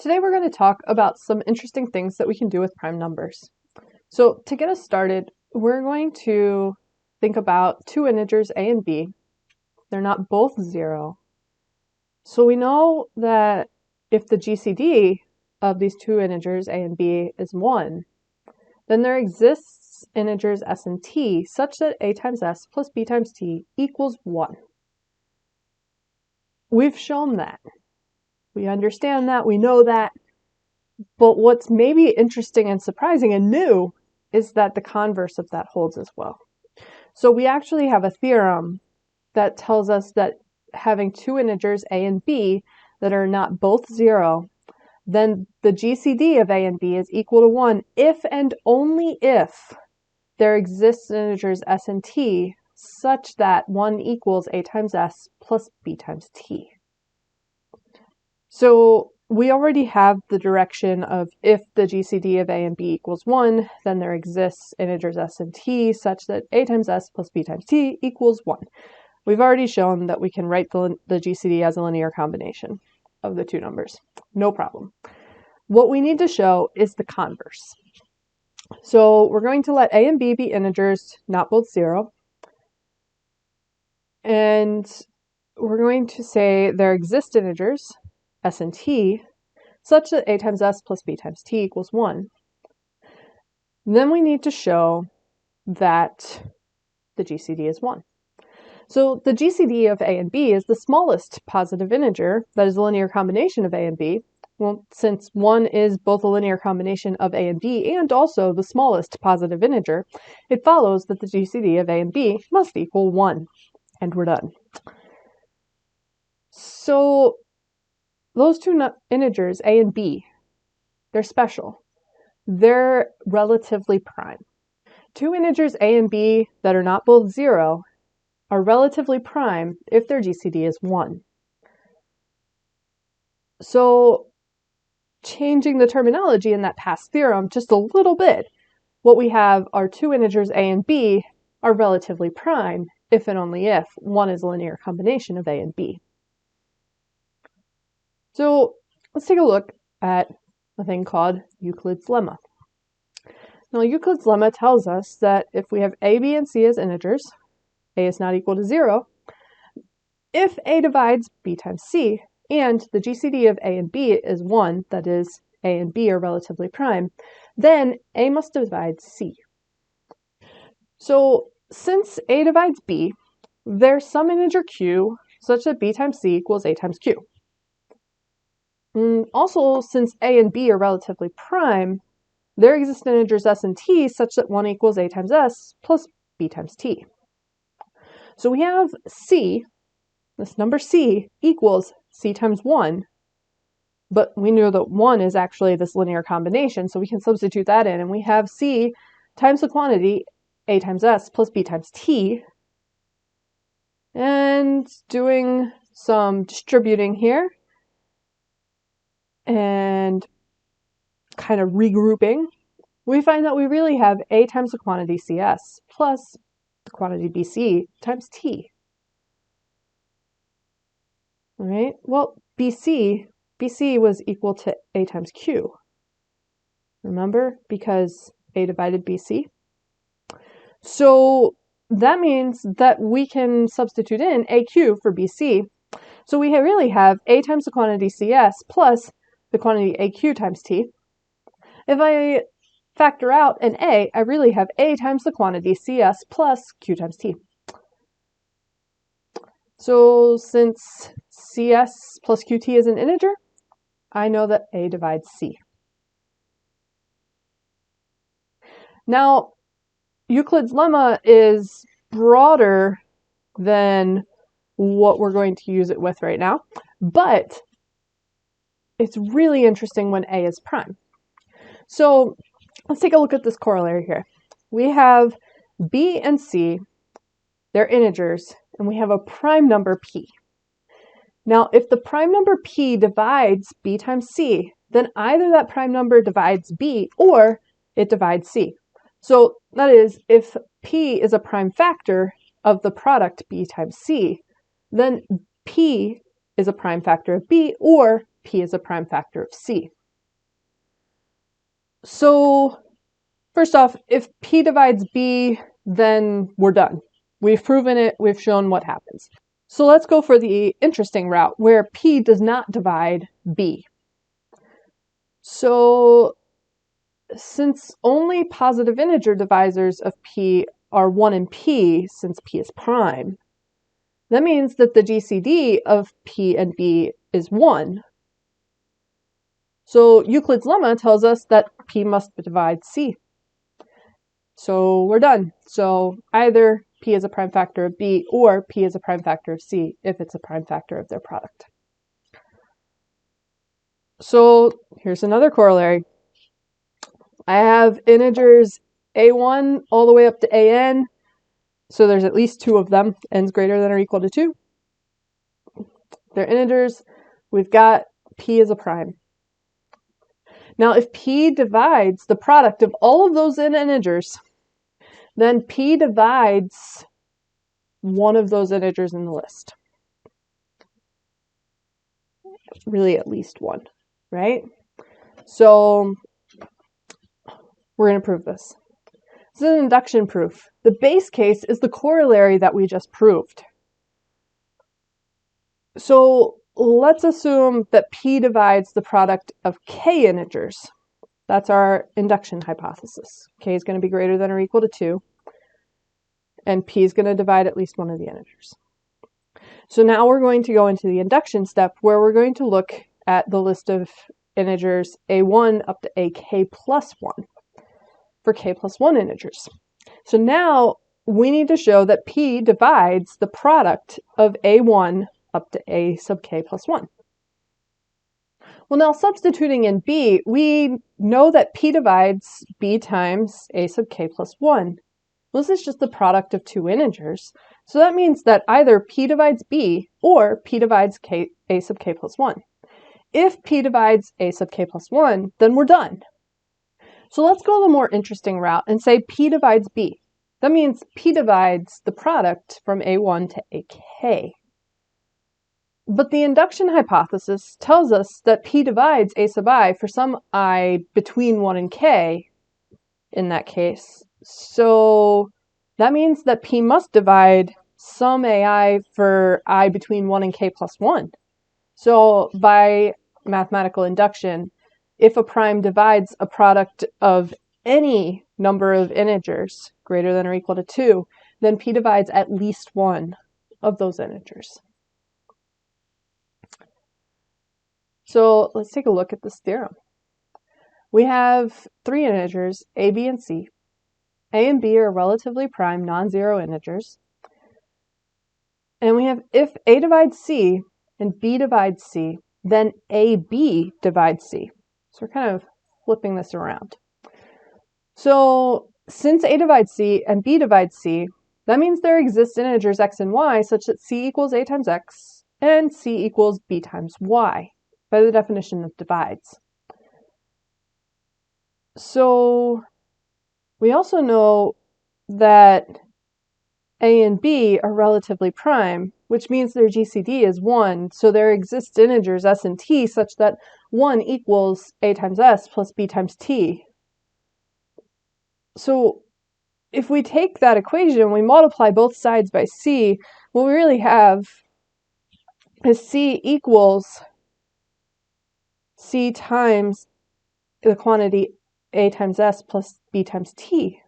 Today we're going to talk about some interesting things that we can do with prime numbers. So to get us started, we're going to think about two integers a and b. They're not both 0. So we know that if the GCD of these two integers a and b is 1, then there exists integers s and t such that a times s plus b times t equals 1. We've shown that. We understand that, we know that, but what's maybe interesting and surprising and new is that the converse of that holds as well. So we actually have a theorem that tells us that having two integers a and b that are not both 0, then the GCD of a and b is equal to 1 if and only if there exists integers s and t such that 1 equals a times s plus b times t. So we already have the direction of if the GCD of a and b equals 1, then there exists integers s and t such that a times s plus b times t equals 1. We've already shown that we can write the GCD as a linear combination of the two numbers. No problem. What we need to show is the converse. So we're going to let a and b be integers, not both 0. And we're going to say there exist integers s and t such that a times s plus b times t equals 1. Then we need to show that the GCD is 1. So the GCD of a and b is the smallest positive integer that is a linear combination of a and b. Well, since 1 is both a linear combination of a and b and also the smallest positive integer, it follows that the GCD of a and b must equal 1. And we're done. So those two integers, a and b, they're special. They're relatively prime. Two integers a and b that are not both 0 are relatively prime if their GCD is 1. So changing the terminology in that past theorem just a little bit, what we have are two integers a and b are relatively prime if and only if 1 is a linear combination of a and b. So let's take a look at a thing called Euclid's lemma. Now Euclid's lemma tells us that if we have a, b, and c as integers, a is not equal to 0, if a divides b times c, and the GCD of a and b is 1, that is, a and b are relatively prime, then a must divide c. So since a divides b, there's some integer q such that b times c equals a times q. Also, since a and b are relatively prime, there exist integers s and t such that 1 equals a times s plus b times t. So we have c, this number c, equals c times 1, but we know that 1 is actually this linear combination, so we can substitute that in, and we have c times the quantity a times s plus b times t, and doing some distributing here, and kind of regrouping, we find that we really have a times the quantity cs plus the quantity bc times t. All right, well, bc was equal to a times q. Remember, because a divided bc. So that means that we can substitute in aq for bc. So we really have a times the quantity cs plus the quantity aq times t. If I factor out an a, I really have a times the quantity cs plus q times t. So since cs plus qt is an integer, I know that a divides c. Now, Euclid's lemma is broader than what we're going to use it with right now, but it's really interesting when a is prime. So let's take a look at this corollary here. We have b and c, they're integers, and we have a prime number p. Now, if the prime number p divides b times c, then either that prime number divides b or it divides c. So that is, if p is a prime factor of the product b times c, then p is a prime factor of b, or p is a prime factor of c. So first off, if p divides b, then we're done. We've proven it, we've shown what happens. So let's go for the interesting route where p does not divide b. So since only positive integer divisors of p are 1 and p, since p is prime, that means that the GCD of p and b is 1. So Euclid's lemma tells us that p must divide c. So we're done. So either p is a prime factor of b or p is a prime factor of c if it's a prime factor of their product. So here's another corollary. I have integers a1 all the way up to an, so there's at least 2 of them, n's greater than or equal to 2. They're integers. We've got p is a prime. Now if p divides the product of all of those integers, then p divides one of those integers in the list. Really at least one, right? So we're going to prove this. This is an induction proof. The base case is the corollary that we just proved. So let's assume that p divides the product of k integers. That's our induction hypothesis. K is going to be greater than or equal to 2, and p is going to divide at least one of the integers. So now we're going to go into the induction step where we're going to look at the list of integers a1 up to ak plus 1 for k plus 1 integers. So now we need to show that p divides the product of a1 up to a sub k plus 1. Well, now substituting in b, we know that p divides b times a sub k plus 1. Well, this is just the product of 2 integers. So that means that either p divides b or p divides a sub k plus 1. If p divides a sub k plus 1, then we're done. So let's go the more interesting route and say p divides b. That means p divides the product from a1 to ak. But the induction hypothesis tells us that p divides a sub I for some I between 1 and k in that case. So that means that p must divide some ai for I between 1 and k plus 1. So by mathematical induction, if a prime divides a product of any number of integers greater than or equal to 2, then p divides at least one of those integers. So let's take a look at this theorem. We have 3 integers, a, b, and c. A and b are relatively prime non-zero integers. And we have if a divides c and b divides c, then ab divides c. So we're kind of flipping this around. So since a divides c and b divides c, that means there exist integers x and y such that c equals a times x and c equals b times y by the definition of divides. So we also know that a and b are relatively prime, which means their GCD is 1, so there exist integers s and t such that 1 equals a times s plus b times t. So if we take that equation, we multiply both sides by c, what we really have is c equals c times the quantity a times s plus b times t.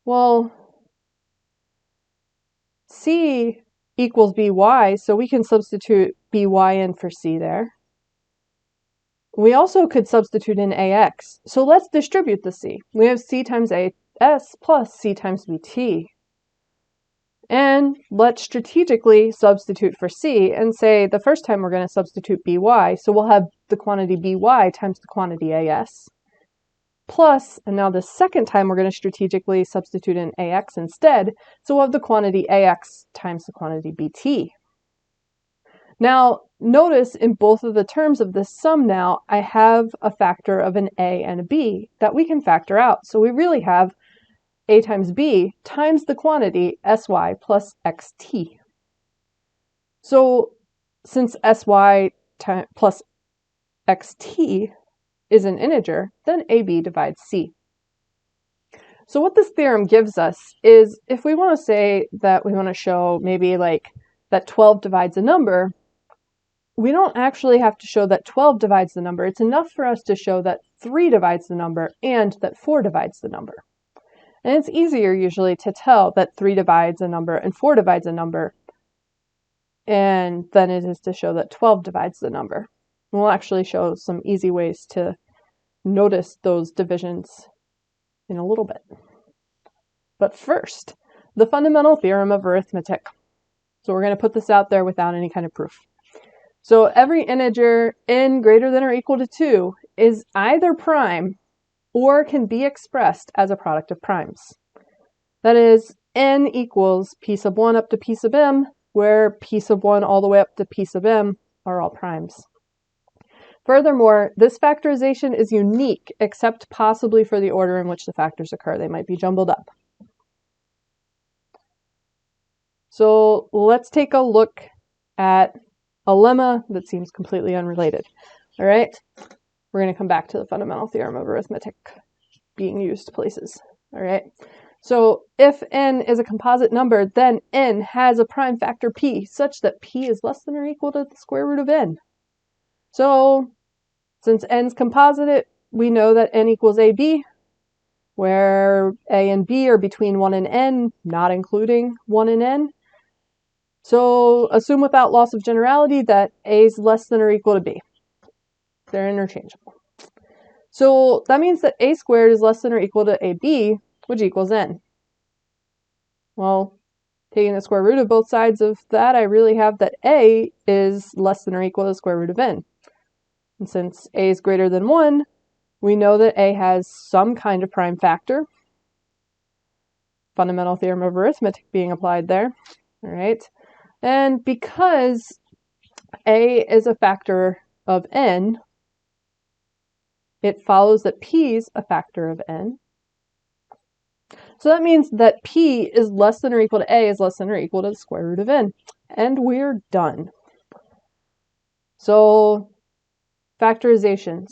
Well, c equals by, so we can substitute by in for c there. We also could substitute in ax, so let's distribute the c. We have c times as plus c times bt. And let's strategically substitute for c and say the first time we're going to substitute by, so we'll have the quantity by times the quantity as. Plus, and now the second time we're going to strategically substitute in ax instead, so we'll have the quantity ax times the quantity bt. Now, notice in both of the terms of this sum now, I have a factor of an a and a b that we can factor out. So we really have a times b times the quantity sy plus xt. So since sy plus xt is an integer, then AB divides C. So what this theorem gives us is, if we want to say that we want to show maybe like that 12 divides a number, we don't actually have to show that 12 divides the number. It's enough for us to show that 3 divides the number and that 4 divides the number. And it's easier usually to tell that 3 divides a number and 4 divides a number and than it is to show that 12 divides the number. And we'll actually show some easy ways to notice those divisions in a little bit. But first, the fundamental theorem of arithmetic. So we're going to put this out there without any kind of proof. So every integer n greater than or equal to 2 is either prime or can be expressed as a product of primes. That is, n equals p sub 1 up to p sub m, where p sub 1 all the way up to p sub m are all primes. Furthermore, this factorization is unique, except possibly for the order in which the factors occur. They might be jumbled up. So let's take a look at a lemma that seems completely unrelated. All right, we're going to come back to the fundamental theorem of arithmetic being used places. All right, so if n is a composite number, then n has a prime factor p such that p is less than or equal to the square root of n. So since n's composite, we know that n equals ab, where a and b are between 1 and n, not including 1 and n. So assume without loss of generality that a is less than or equal to b. They're interchangeable. So that means that a squared is less than or equal to ab, which equals n. Well, taking the square root of both sides of that, I really have that a is less than or equal to the square root of n. And since a is greater than 1, we know that a has some kind of prime factor. Fundamental theorem of arithmetic being applied there. All right. And because a is a factor of n, it follows that p is a factor of n. So that means that p is less than or equal to a is less than or equal to the square root of n. And we're done. So factorizations.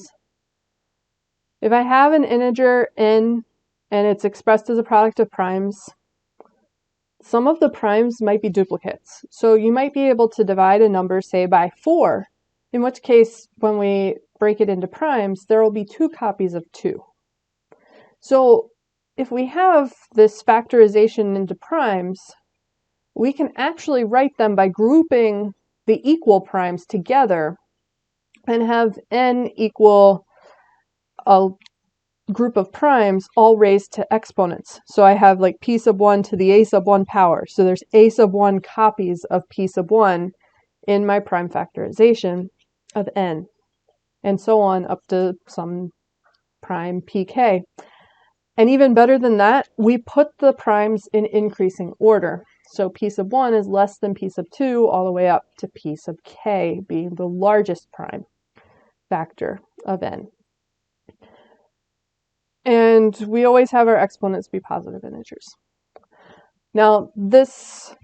If I have an integer n and it's expressed as a product of primes, some of the primes might be duplicates. So you might be able to divide a number, say, by 4, in which case, when we break it into primes, there will be 2 copies of 2. So if we have this factorization into primes, we can actually write them by grouping the equal primes together and have n equal a group of primes all raised to exponents. So I have like p sub 1 to the a sub 1 power. So there's a sub 1 copies of p sub 1 in my prime factorization of n, and so on up to some prime pk. And even better than that, we put the primes in increasing order. So p sub 1 is less than p sub 2 all the way up to p sub k being the largest prime factor of n. And we always have our exponents be positive integers. Now, this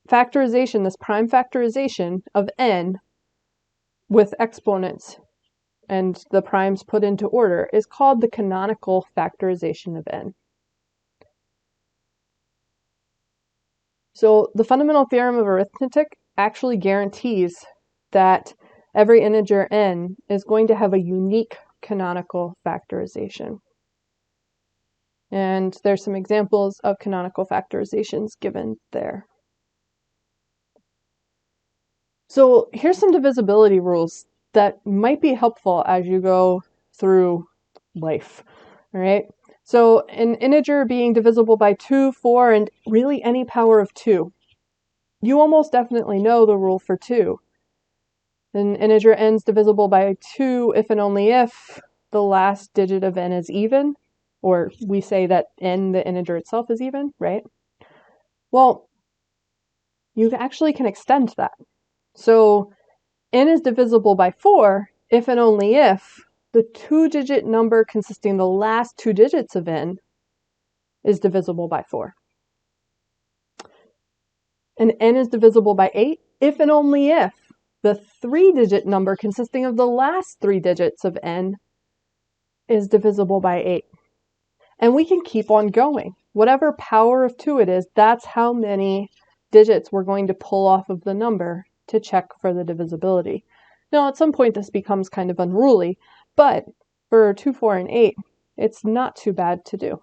factorization, this prime factorization of n with exponents and the primes put into order is called the canonical factorization of n. So the fundamental theorem of arithmetic actually guarantees that every integer n is going to have a unique canonical factorization. And there's some examples of canonical factorizations given there. So here's some divisibility rules that might be helpful as you go through life. All right. So an integer being divisible by 2, 4, and really any power of 2. You almost definitely know the rule for 2. An integer n is divisible by 2 if and only if the last digit of n is even, or we say that n, the integer itself, is even, right? Well, you actually can extend that. So n is divisible by 4 if and only if the 2-digit number consisting the last 2 digits of n is divisible by 4. And n is divisible by 8 if and only if the 3-digit number consisting of the last 3 digits of n is divisible by 8. And we can keep on going. Whatever power of 2 it is, that's how many digits we're going to pull off of the number to check for the divisibility. Now, at some point, this becomes kind of unruly, but for 2, 4, and 8, it's not too bad to do.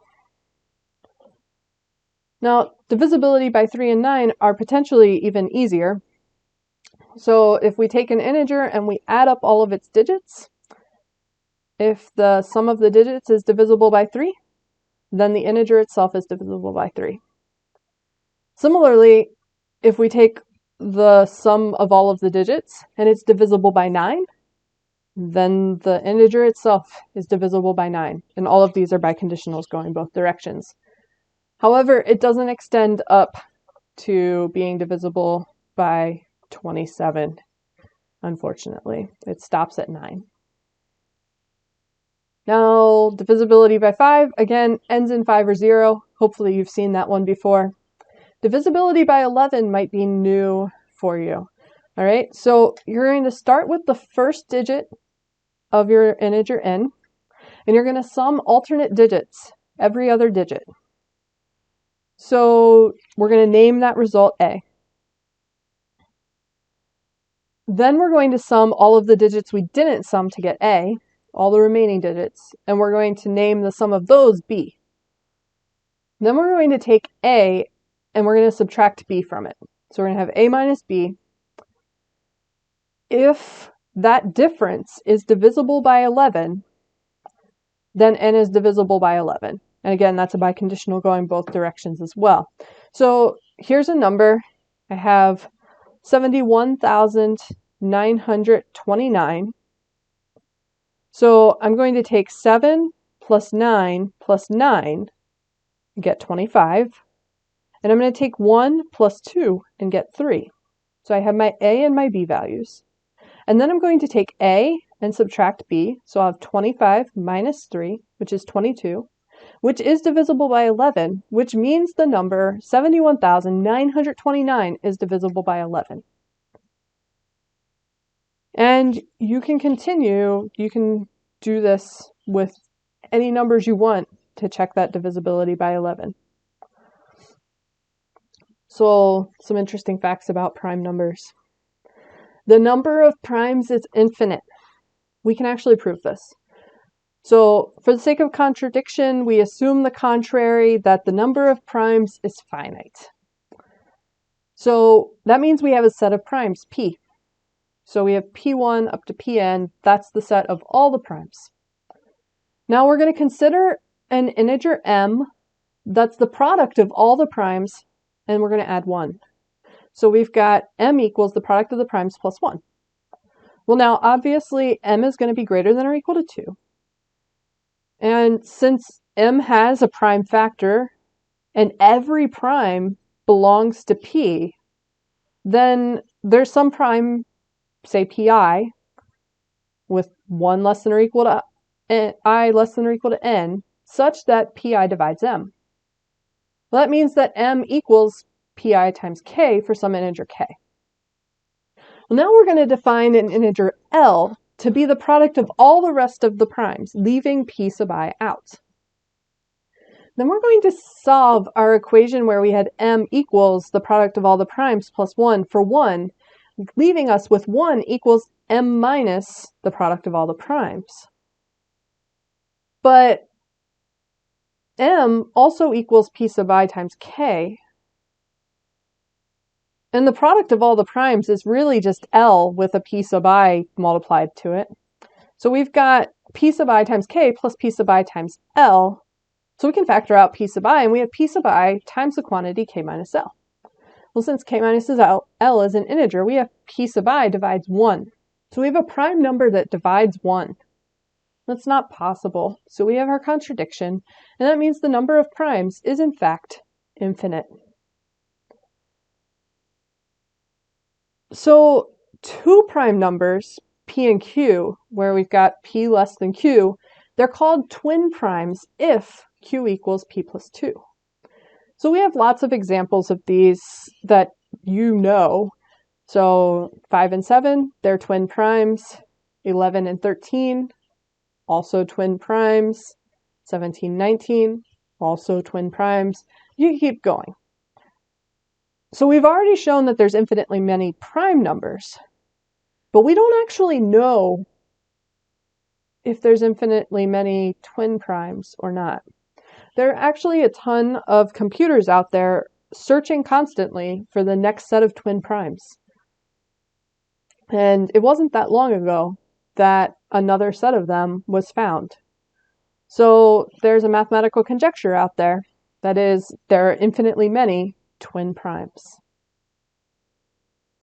Now, divisibility by 3 and 9 are potentially even easier. So if we take an integer and we add up all of its digits, if the sum of the digits is divisible by 3, then the integer itself is divisible by 3. Similarly, if we take the sum of all of the digits and it's divisible by 9, then the integer itself is divisible by 9. And all of these are biconditionals going both directions. However, it doesn't extend up to being divisible by 27, unfortunately. It stops at 9. Now, divisibility by 5, again, ends in 5 or 0. Hopefully you've seen that one before. Divisibility by 11 might be new for you. All right, so you're going to start with the first digit of your integer n, and you're going to sum alternate digits, every other digit. So we're going to name that result a. Then we're going to sum all of the digits we didn't sum to get a, all the remaining digits, and we're going to name the sum of those b. Then we're going to take a and we're going to subtract b from it. So we're going to have a minus b. If that difference is divisible by 11, then n is divisible by 11. And again, that's a biconditional going both directions as well. So here's a number. I have 71,929. So I'm going to take 7 plus 9 plus 9 and get 25. And I'm going to take 1 plus 2 and get 3. So I have my a and my b values. And then I'm going to take a and subtract b. So I'll have 25 minus 3, which is 22, which is divisible by 11, which means the number 71,929 is divisible by 11. And you can continue, you can do this with any numbers you want to check that divisibility by 11. So, some interesting facts about prime numbers. The number of primes is infinite. We can actually prove this. So, for the sake of contradiction, we assume the contrary, that the number of primes is finite. So, that means we have a set of primes, p. So we have p1 up to pn, that's the set of all the primes. Now we're going to consider an integer m that's the product of all the primes, and we're going to add 1. So we've got m equals the product of the primes plus 1. Well, now obviously m is going to be greater than or equal to 2. And since m has a prime factor and every prime belongs to p, then there's some prime, say pi, with 1 less than or equal to I less than or equal to n, such that pi divides m. Well, that means that m equals pi times k for some integer k. Well, now we're going to define an integer L to be the product of all the rest of the primes, leaving p sub I out. Then we're going to solve our equation where we had m equals the product of all the primes plus 1 for 1, leaving us with 1 equals m minus the product of all the primes. But m also equals p sub I times k. And the product of all the primes is really just L with a p sub I multiplied to it. So we've got p sub I times k plus p sub I times L. So we can factor out p sub I, and we have p sub I times the quantity k minus L. Well, since k minus L is an integer, we have p sub I divides 1. So we have a prime number that divides 1. That's not possible. So we have our contradiction, and that means the number of primes is in fact infinite. So 2 prime numbers, p and q, where we've got p less than q, they're called twin primes if q equals p plus 2. So we have lots of examples of these that you know. So 5 and 7, they're twin primes. 11 and 13, also twin primes. 17, 19, also twin primes. You can keep going. So we've already shown that there's infinitely many prime numbers, but we don't actually know if there's infinitely many twin primes or not. There are actually a ton of computers out there searching constantly for the next set of twin primes. And it wasn't that long ago that another set of them was found. So there's a mathematical conjecture out there that is, there are infinitely many twin primes.